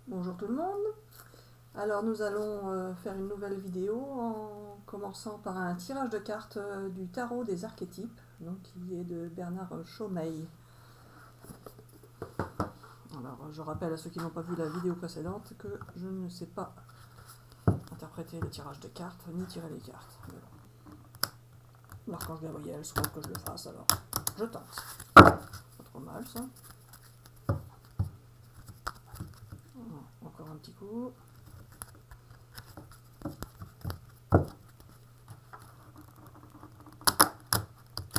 Bonjour tout le monde. Alors nous allons faire une nouvelle vidéo en commençant par un tirage de cartes du tarot des archétypes, donc qui est de Bernard Chaumeil. Alors je rappelle à ceux qui n'ont pas vu la vidéo précédente que je ne sais pas interpréter le tirage de cartes ni tirer les cartes. L'archange Gabriel souhaite que je le fasse, alors je tente. Pas trop mal ça. Encore un petit coup.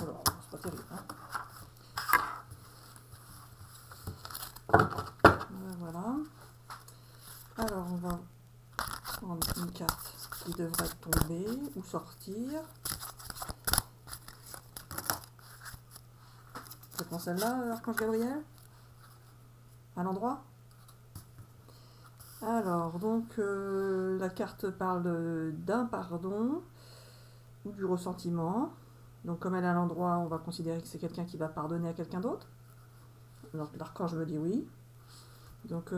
Alors, c'est pas terrible, hein. Voilà. Alors on va prendre une carte qui devrait tomber ou sortir. Je prends celle-là, Archange Gabriel, à l'endroit. Alors, donc, la carte parle d'un pardon ou du ressentiment. Donc, comme elle est à l'endroit, on va considérer que c'est quelqu'un qui va pardonner à quelqu'un d'autre. Donc, l'archange me dit oui. Donc,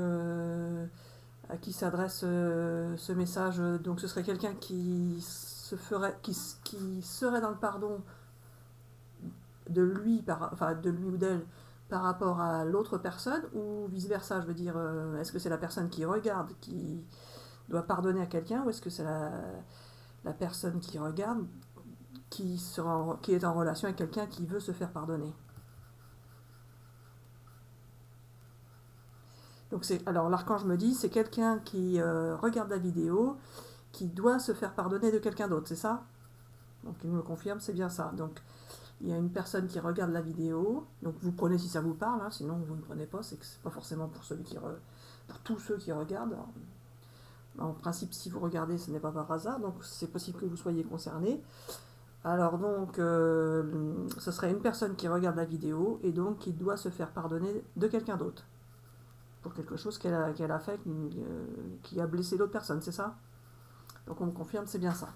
à qui s'adresse ce message? Donc, ce serait quelqu'un qui serait dans le pardon de lui, de lui ou d'elle par rapport à l'autre personne, ou vice versa. Je veux dire, est-ce que c'est la personne qui regarde qui doit pardonner à quelqu'un, ou est-ce que c'est la personne qui regarde qui est en relation avec quelqu'un qui veut se faire pardonner? Donc alors l'archange me dit c'est quelqu'un qui regarde la vidéo, qui doit se faire pardonner de quelqu'un d'autre, c'est ça? Donc il me confirme, c'est bien ça. Donc il y a une personne qui regarde la vidéo, donc vous prenez si ça vous parle, hein, sinon vous ne prenez pas, c'est que c'est pas forcément pour tous ceux qui regardent. Alors, en principe, si vous regardez, ce n'est pas par hasard, donc c'est possible que vous soyez concerné. Alors donc, ce serait une personne qui regarde la vidéo et donc qui doit se faire pardonner de quelqu'un d'autre pour quelque chose qu'elle a fait qui a blessé l'autre personne, c'est ça? Donc on me confirme, c'est bien ça.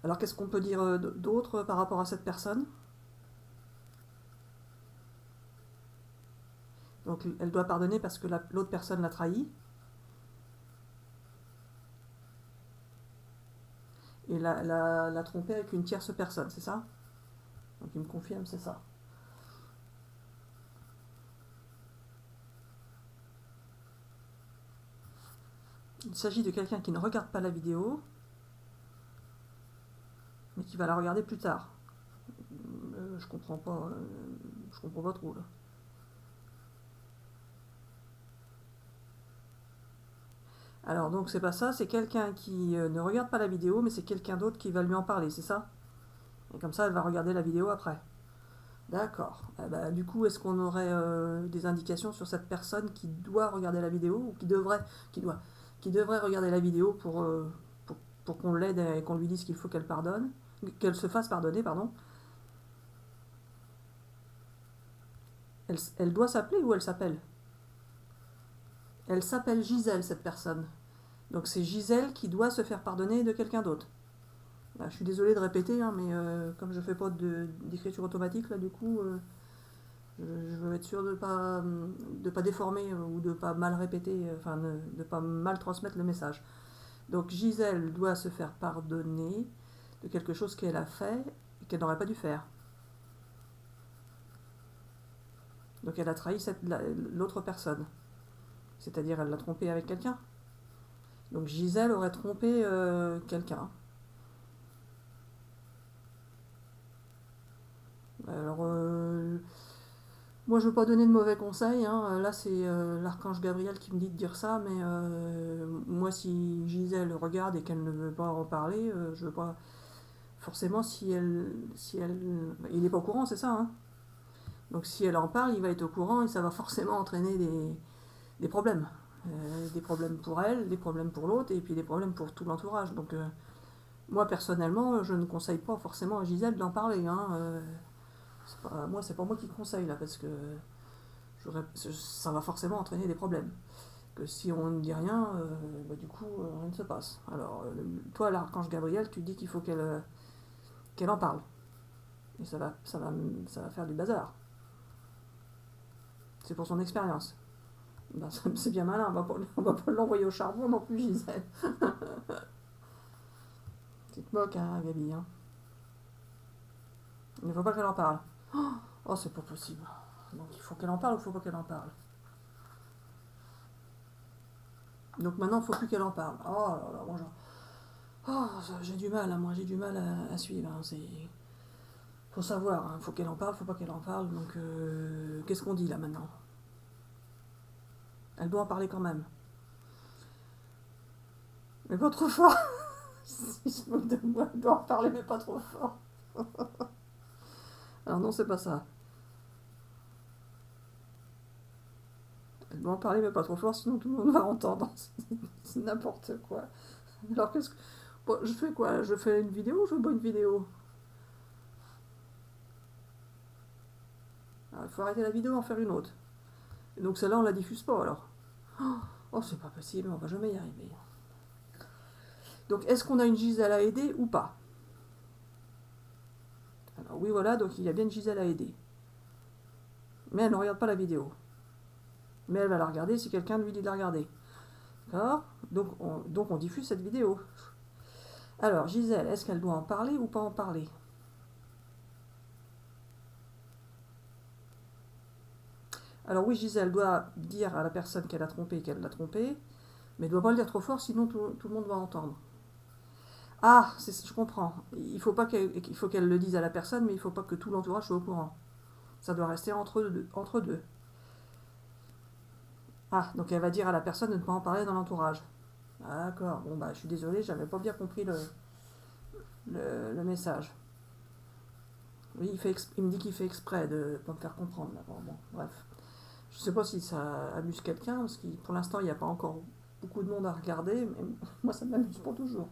Alors qu'est-ce qu'on peut dire d'autre par rapport à cette personne? Donc elle doit pardonner parce que l'autre personne l'a trahi. Et l'a trompé avec une tierce personne, c'est ça? Donc il me confirme, c'est ça. Il s'agit de quelqu'un qui ne regarde pas la vidéo, mais qui va la regarder plus tard. Je comprends pas. Je comprends pas trop là. Alors donc c'est pas ça, c'est quelqu'un qui ne regarde pas la vidéo, mais c'est quelqu'un d'autre qui va lui en parler, c'est ça? Et comme ça, elle va regarder la vidéo après. D'accord. Du coup, est-ce qu'on aurait des indications sur cette personne qui doit regarder la vidéo, ou qui devrait regarder la vidéo pour qu'on l'aide et qu'on lui dise qu'il faut qu'elle se fasse pardonner, pardon. Elle doit s'appeler ou elle s'appelle? Elle s'appelle Gisèle, cette personne. Donc c'est Gisèle qui doit se faire pardonner de quelqu'un d'autre. Je suis désolée de répéter, hein, mais comme je fais pas d'écriture automatique, là, du coup, je veux être sûr de pas déformer ou de pas mal répéter, enfin, de pas mal transmettre le message. Donc Gisèle doit se faire pardonner de quelque chose qu'elle a fait et qu'elle n'aurait pas dû faire. Donc elle a trahi l'autre personne. C'est-à-dire elle l'a trompé avec quelqu'un. Donc Gisèle aurait trompé quelqu'un. Alors, moi je veux pas donner de mauvais conseils, hein. Là c'est l'archange Gabriel qui me dit de dire ça, mais moi si Gisèle regarde et qu'elle ne veut pas en parler, je veux pas... Forcément il n'est pas au courant, c'est ça, hein. Donc si elle en parle, il va être au courant et ça va forcément entraîner des problèmes. Des problèmes pour elle, des problèmes pour l'autre et puis des problèmes pour tout l'entourage. Donc moi personnellement, je ne conseille pas forcément à Gisèle d'en parler, hein. C'est pas moi qui conseille là, parce que ça va forcément entraîner des problèmes. Que si on ne dit rien, du coup, rien ne se passe. Alors, toi, l'archange Gabriel, tu dis qu'il faut qu'elle en parle. Et ça va faire du bazar. C'est pour son expérience. Ben, c'est bien malin, on va pas l'envoyer au charbon non plus, Gisèle. Tu te moques, hein, Gabi. Hein. Il ne faut pas qu'elle en parle. Oh, c'est pas possible. Donc il faut qu'elle en parle ou il faut pas qu'elle en parle. Donc maintenant, il ne faut plus qu'elle en parle. Oh là là, moi, oh, j'ai du mal, hein, moi j'ai du mal à suivre. Hein, faut savoir, hein, faut qu'elle en parle, faut pas qu'elle en parle. Donc qu'est-ce qu'on dit là maintenant? Elle doit en parler quand même. Mais pas trop fort. Si je me moque de moi, elle doit en parler, mais pas trop fort. Alors non, c'est pas ça. Elle doit en parler, mais pas trop fort, sinon tout le monde va entendre. C'est n'importe quoi. Alors qu'est-ce que... Bon, je fais quoi? Je fais une vidéo ou je fais pas une vidéo? Il faut arrêter la vidéo et en faire une autre. Et donc celle-là, on la diffuse pas alors. Oh, c'est pas possible, on va jamais y arriver. Donc est-ce qu'on a une Gisèle à aider ou pas? Alors oui, voilà, donc il y a bien une Gisèle à aider. Mais elle ne regarde pas la vidéo. Mais elle va la regarder si quelqu'un lui dit de la regarder. D'accord? Donc on diffuse cette vidéo. Alors Gisèle, est-ce qu'elle doit en parler ou pas en parler? Alors oui, Gisèle doit dire à la personne qu'elle a trompé qu'elle l'a trompé, mais elle ne doit pas le dire trop fort, sinon tout le monde va entendre. Ah, je comprends. Il faut qu'elle le dise à la personne, mais il ne faut pas que tout l'entourage soit au courant. Ça doit rester entre deux. Ah, donc elle va dire à la personne de ne pas en parler dans l'entourage. Ah, d'accord. Bon, bah, je suis désolée, j'avais pas bien compris le message. Oui, il me dit qu'il fait exprès de ne pas me faire comprendre. Bon, bref. Je sais pas si ça amuse quelqu'un, parce que pour l'instant, il n'y a pas encore beaucoup de monde à regarder, mais moi, ça m'amuse pas toujours.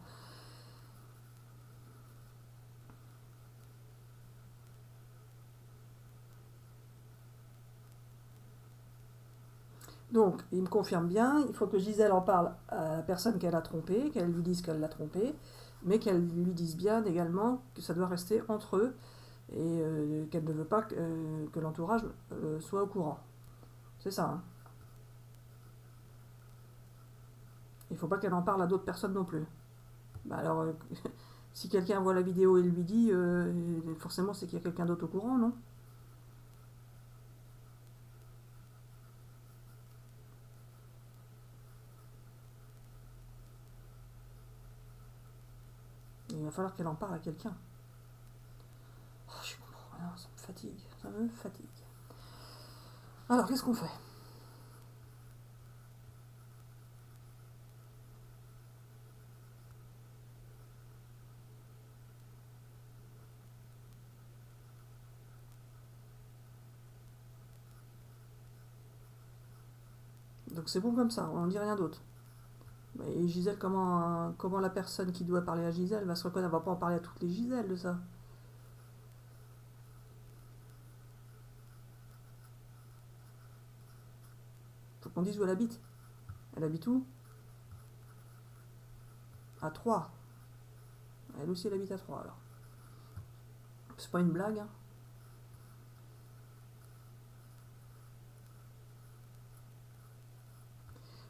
Donc, il me confirme bien, il faut que Gisèle en parle à la personne qu'elle a trompée, qu'elle lui dise qu'elle l'a trompée, mais qu'elle lui dise bien également que ça doit rester entre eux et qu'elle ne veut pas que l'entourage soit au courant. C'est ça. Hein. Il ne faut pas qu'elle en parle à d'autres personnes non plus. Bah alors, si quelqu'un voit la vidéo et lui dit, forcément c'est qu'il y a quelqu'un d'autre au courant, non? Il va falloir qu'elle en parle à quelqu'un. Oh, je comprends rien, ça me fatigue. Ça me fatigue. Alors, qu'est-ce qu'on fait? Donc c'est bon comme ça, on ne dit rien d'autre. Et Gisèle, comment la personne qui doit parler à Gisèle va se reconnaître? Elle va pas en parler à toutes les Gisèles de ça. Faut qu'on dise où elle habite. Elle habite où? À Troyes. Elle aussi, elle habite à Troyes alors. C'est pas une blague, hein.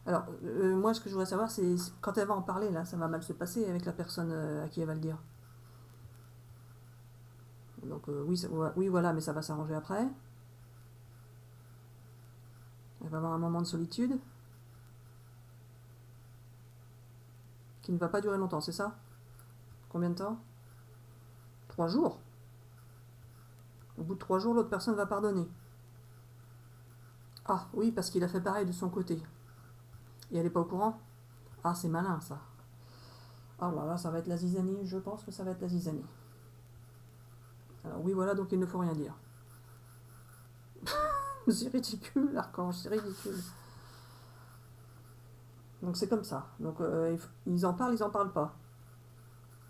Alors, moi, ce que je voudrais savoir, c'est quand elle va en parler, là, ça va mal se passer avec la personne à qui elle va le dire. Donc, oui, voilà, mais ça va s'arranger après. Elle va avoir un moment de solitude qui ne va pas durer longtemps, c'est ça? Combien de temps? 3 jours. Au bout de 3 jours, l'autre personne va pardonner. Ah, oui, parce qu'il a fait pareil de son côté. Et elle n'est pas au courant? Ah, c'est malin, ça. Oh là là, ça va être la zizanie, je pense que ça va être la zizanie. Alors oui, voilà, donc il ne faut rien dire. C'est ridicule, l'archange, c'est ridicule. Donc c'est comme ça. Donc ils en parlent, ils en parlent pas.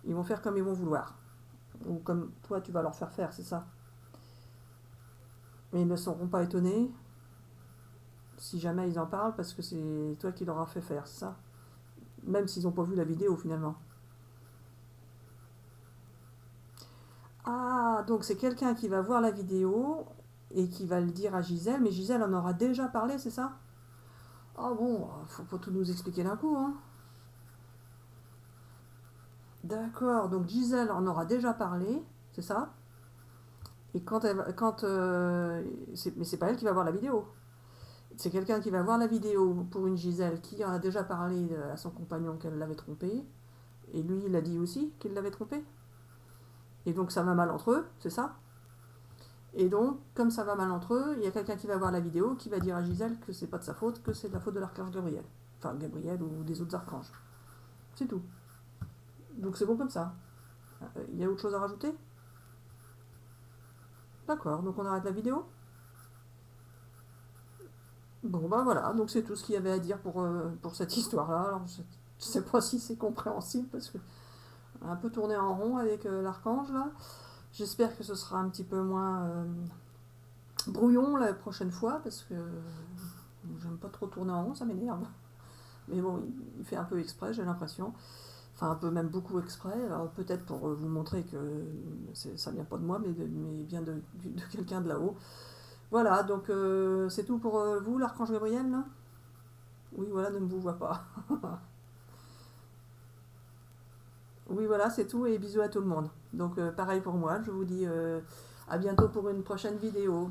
Ils vont faire comme ils vont vouloir. Ou comme toi, tu vas leur faire faire, c'est ça. Mais ils ne seront pas étonnés si jamais ils en parlent parce que c'est toi qui leur as fait faire, c'est ça. Même s'ils n'ont pas vu la vidéo finalement. Ah, donc c'est quelqu'un qui va voir la vidéo et qui va le dire à Gisèle, mais Gisèle en aura déjà parlé, c'est ça? bon, faut pas tout nous expliquer d'un coup, hein. D'accord, donc Gisèle en aura déjà parlé, c'est ça? Et mais c'est pas elle qui va voir la vidéo. C'est quelqu'un qui va voir la vidéo pour une Gisèle qui en a déjà parlé à son compagnon qu'elle l'avait trompé. Et lui, il a dit aussi qu'il l'avait trompé. Et donc ça va mal entre eux, c'est ça? Et donc, comme ça va mal entre eux, il y a quelqu'un qui va voir la vidéo qui va dire à Gisèle que c'est pas de sa faute, que c'est de la faute de l'archange Gabriel. Enfin, Gabriel ou des autres archanges. C'est tout. Donc c'est bon comme ça. Il y a autre chose à rajouter? D'accord, donc on arrête la vidéo? Bon, bah voilà, donc c'est tout ce qu'il y avait à dire pour cette histoire-là. Alors, je sais pas si c'est compréhensible parce que on a un peu tourné en rond avec l'archange là. J'espère que ce sera un petit peu moins brouillon la prochaine fois parce que j'aime pas trop tourner en rond, ça m'énerve. Mais bon, il fait un peu exprès, j'ai l'impression. Enfin, un peu même beaucoup exprès. Alors peut-être pour vous montrer que ça vient pas de moi, mais vient de quelqu'un de là-haut. Voilà, donc c'est tout pour vous, l'archange Gabriel là. Oui, voilà, ne me vous voit pas. Oui, voilà, c'est tout et bisous à tout le monde. Donc pareil pour moi, je vous dis à bientôt pour une prochaine vidéo.